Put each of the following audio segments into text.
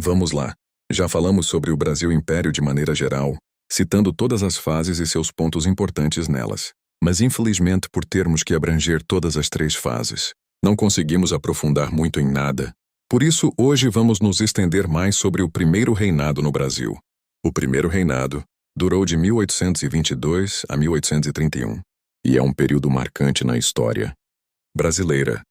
Vamos lá. Já falamos sobre o Brasil Império de maneira geral, citando todas as fases e seus pontos importantes nelas. Mas infelizmente, por termos que abranger todas as 3 fases, não conseguimos aprofundar muito em nada. Por isso, hoje vamos nos estender mais sobre o primeiro reinado no Brasil. O primeiro reinado durou de 1822 a 1831, e é um período marcante na história brasileira,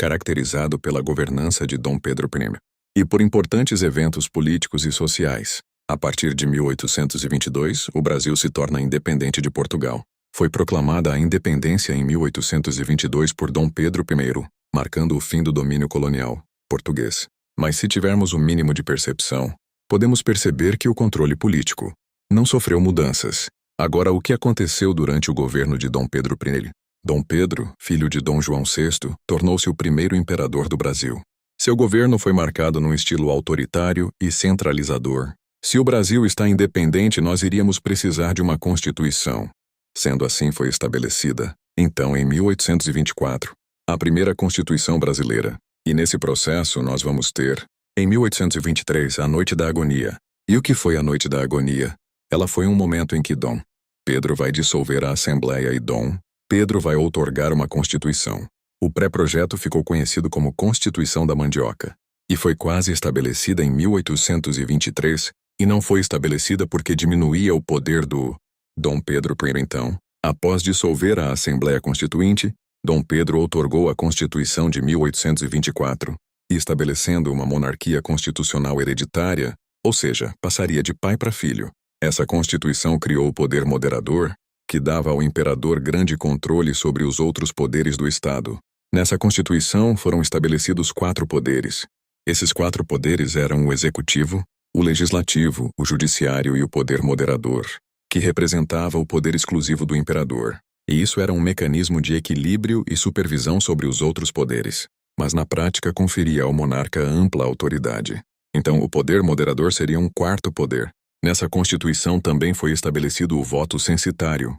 caracterizado pela governança de Dom Pedro I, e por importantes eventos políticos e sociais. A partir de 1822, o Brasil se torna independente de Portugal. Foi proclamada a independência em 1822 por Dom Pedro I, marcando o fim do domínio colonial português. Mas se tivermos o mínimo de percepção, podemos perceber que o controle político não sofreu mudanças. Agora, o que aconteceu durante o governo de Dom Pedro I? Dom Pedro, filho de Dom João VI, tornou-se o primeiro imperador do Brasil. Seu governo foi marcado num estilo autoritário e centralizador. Se o Brasil está independente, nós iríamos precisar de uma Constituição. Sendo assim, foi estabelecida, então, em 1824, a primeira Constituição brasileira. E nesse processo nós vamos ter, em 1823, a Noite da Agonia. E o que foi a Noite da Agonia? Ela foi um momento em que Dom Pedro vai dissolver a Assembleia e Dom Pedro vai outorgar uma Constituição. O pré-projeto ficou conhecido como Constituição da Mandioca, e foi quase estabelecida em 1823, e não foi estabelecida porque diminuía o poder do Dom Pedro I. Então, após dissolver a Assembleia Constituinte, Dom Pedro outorgou a Constituição de 1824, estabelecendo uma monarquia constitucional hereditária, ou seja, passaria de pai para filho. Essa Constituição criou o poder moderador, que dava ao imperador grande controle sobre os outros poderes do Estado. Nessa Constituição foram estabelecidos 4 poderes. Esses 4 poderes eram o executivo, o legislativo, o judiciário e o poder moderador, que representava o poder exclusivo do imperador. E isso era um mecanismo de equilíbrio e supervisão sobre os outros poderes, mas na prática conferia ao monarca ampla autoridade. Então, o poder moderador seria um 4º poder. Nessa Constituição também foi estabelecido o voto censitário,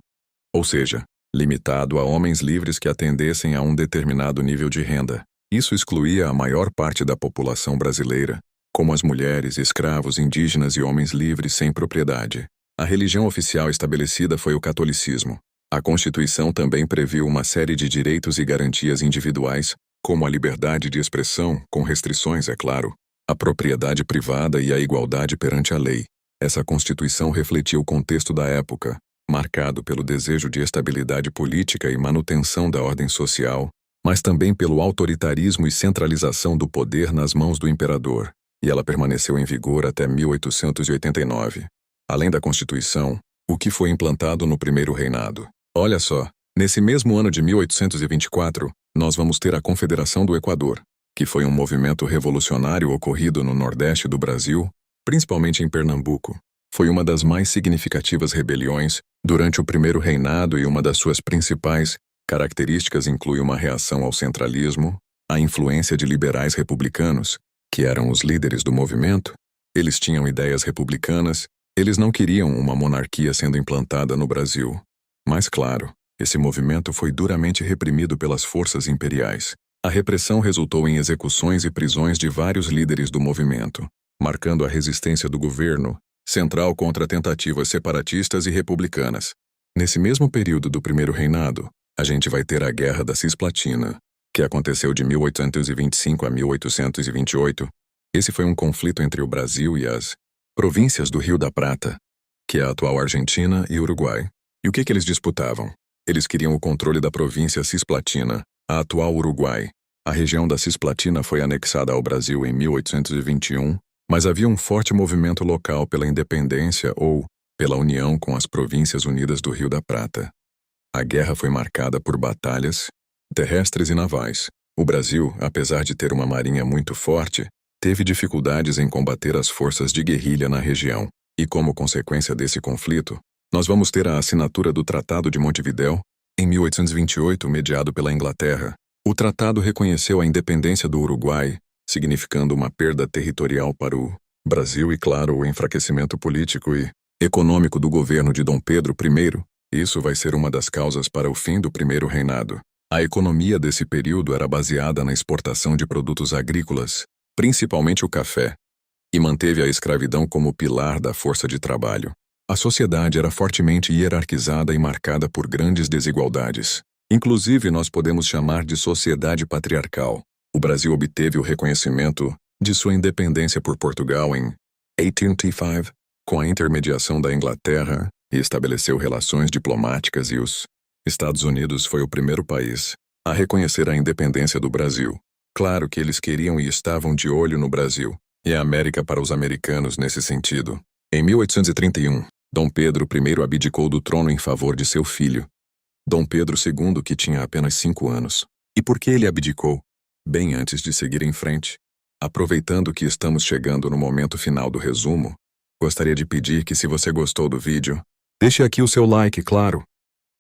ou seja, limitado a homens livres que atendessem a um determinado nível de renda. Isso excluía a maior parte da população brasileira, como as mulheres, escravos, indígenas e homens livres sem propriedade. A religião oficial estabelecida foi o catolicismo. A Constituição também previu uma série de direitos e garantias individuais, como a liberdade de expressão, com restrições, é claro, a propriedade privada e a igualdade perante a lei. Essa Constituição refletia o contexto da época, marcado pelo desejo de estabilidade política e manutenção da ordem social, mas também pelo autoritarismo e centralização do poder nas mãos do imperador, e ela permaneceu em vigor até 1889. Além da Constituição, o que foi implantado no primeiro reinado? Olha só, nesse mesmo ano de 1824, nós vamos ter a Confederação do Equador, que foi um movimento revolucionário ocorrido no Nordeste do Brasil, principalmente em Pernambuco. Foi uma das mais significativas rebeliões durante o primeiro reinado e uma das suas principais características inclui uma reação ao centralismo, a influência de liberais republicanos, que eram os líderes do movimento. Eles tinham ideias republicanas, eles não queriam uma monarquia sendo implantada no Brasil. Mas claro, esse movimento foi duramente reprimido pelas forças imperiais. A repressão resultou em execuções e prisões de vários líderes do movimento, marcando a resistência do governo central contra tentativas separatistas e republicanas. Nesse mesmo período do primeiro reinado, a gente vai ter a Guerra da Cisplatina, que aconteceu de 1825 a 1828. Esse foi um conflito entre o Brasil e as províncias do Rio da Prata, que é a atual Argentina e Uruguai. E o que eles disputavam? Eles queriam o controle da província Cisplatina, a atual Uruguai. A região da Cisplatina foi anexada ao Brasil em 1821, mas havia um forte movimento local pela independência ou pela união com as Províncias Unidas do Rio da Prata. A guerra foi marcada por batalhas terrestres e navais. O Brasil, apesar de ter uma marinha muito forte, teve dificuldades em combater as forças de guerrilha na região. E como consequência desse conflito, nós vamos ter a assinatura do Tratado de Montevidéu, em 1828, mediado pela Inglaterra. O tratado reconheceu a independência do Uruguai, significando uma perda territorial para o Brasil e, claro, o enfraquecimento político e econômico do governo de Dom Pedro I. Isso vai ser uma das causas para o fim do primeiro reinado. A economia desse período era baseada na exportação de produtos agrícolas, principalmente o café. e manteve a escravidão como pilar da força de trabalho. A sociedade era fortemente hierarquizada e marcada por grandes desigualdades. Inclusive, nós podemos chamar de sociedade patriarcal. O Brasil obteve o reconhecimento de sua independência por Portugal em 1825, com a intermediação da Inglaterra, e estabeleceu relações diplomáticas, e os Estados Unidos foi o primeiro país a reconhecer a independência do Brasil. Claro que eles queriam e estavam de olho no Brasil, e a América para os americanos nesse sentido. Em 1831, Dom Pedro I abdicou do trono em favor de seu filho, Dom Pedro II, que tinha apenas 5 anos. E por que ele abdicou? Bem antes de seguir em frente, aproveitando que estamos chegando no momento final do resumo, gostaria de pedir que, se você gostou do vídeo, deixe aqui o seu like, claro.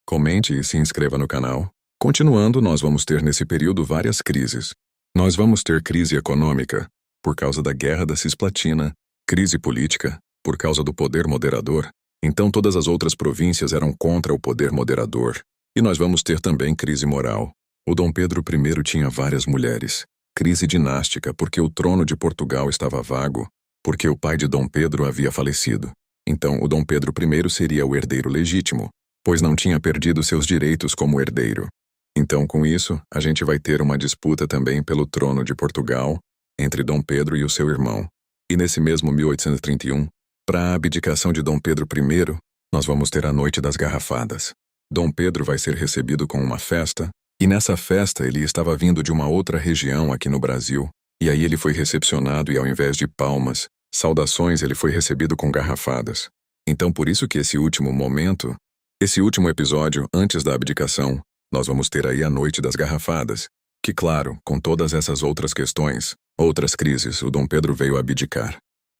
Comente e se inscreva no canal. Continuando, nós vamos ter nesse período várias crises. Nós vamos ter crise econômica, por causa da Guerra da Cisplatina, crise política, por causa do poder moderador. Então todas as outras províncias eram contra o poder moderador. E nós vamos ter também crise moral. O Dom Pedro I tinha várias mulheres. Crise dinástica, porque o trono de Portugal estava vago, porque o pai de Dom Pedro havia falecido. Então o Dom Pedro I seria o herdeiro legítimo, pois não tinha perdido seus direitos como herdeiro. Então, com isso, a gente vai ter uma disputa também pelo trono de Portugal, entre Dom Pedro e o seu irmão. E nesse mesmo 1831, para a abdicação de Dom Pedro I, nós vamos ter a Noite das Garrafadas. Dom Pedro vai ser recebido com uma festa, e nessa festa ele estava vindo de uma outra região aqui no Brasil, e aí ele foi recepcionado e, ao invés de palmas, saudações, ele foi recebido com garrafadas. Então, por isso que esse último momento, esse último episódio antes da abdicação, nós vamos ter aí a Noite das Garrafadas, que, claro, com todas essas outras questões, outras crises, o Dom Pedro veio abdicar.